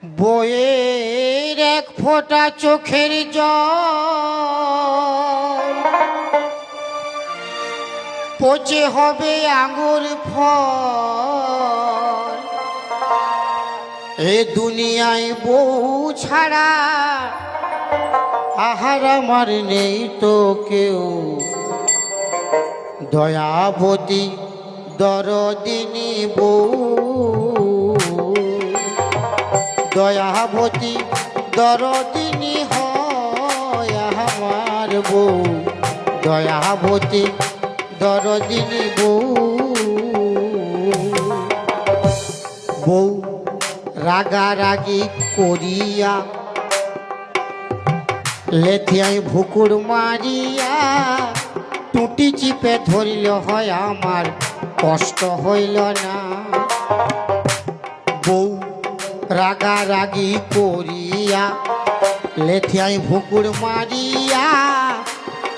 বইয়ের এক ফোঁটা চোখের জল পচে হবে আঙুর ফল। এ দুনিয়ায় বউ ছাড়া আহার আমার নেই তো কেউ। দয়াবতী দরদিনী বউ, দয়াবতী দরদিনী হয় আমার বউ। দয়াবতী দরদিনী বউ। বউ রাগারাগি করিয়া লেথিয়ায় ভুকুর মারিয়া টুটি চিপে ধরিল হয় আমার কষ্ট হইল না। বউ রাগারাগি করিয়া লেথিয়ায় ভুকুর মারিয়া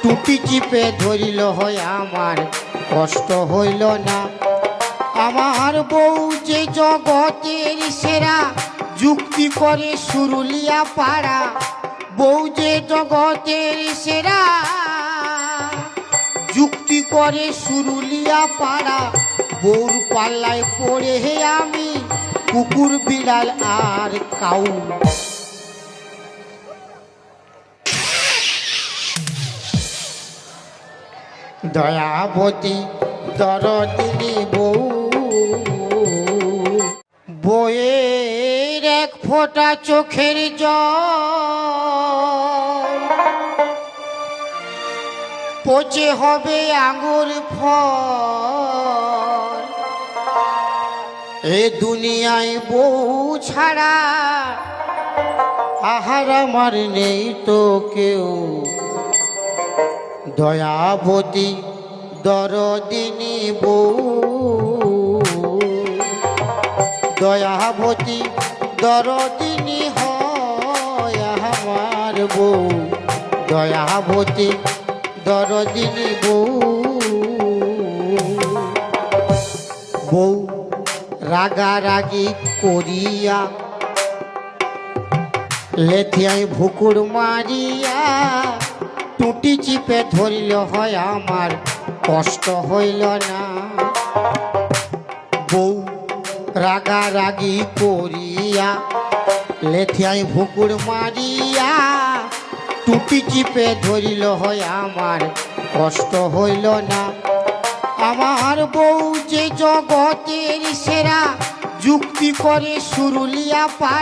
টুটি চিপে ধরিল হয় আমার কষ্ট হইল না। আমার বউ যে জগতের সেরা যুক্তি করে সুরুলিয়া পাড়া। বউ যে জগতের সেরা যুক্তি করে সুরুলিয়া পাড়া। বউর পাল্লায় পড়ে হে আমি কুকুর বিড়াল আর কাউ। দয়াবতী দরদিনী বউ। বইয়ের এক ফোঁটা চোখের জল পচে হবে আঙুর ফল। এ দুনিয়ায় বউ ছাড়া আহার আমার নেই তো কেউ। দয়াবতী দরদিনী বউ, দয়াবতী দরদিনী হয় আমার বউ। দয়াবতী দরদিনী বউ। বউ রাগারাগি করিয়া লেথিয়ায় ভুকুর মারিয়া টুটি চিপে ধরিল হয় আমার কষ্ট হইল না। বউ রাগারাগি করিয়া লেথিয়ায় ভুকুর মারিয়া টুটি চিপে ধরিল হয় আমার কষ্ট হইল না। আমার বউ যে জগতের সেরা যুক্তি করে সুরুলিয়া পাড়া।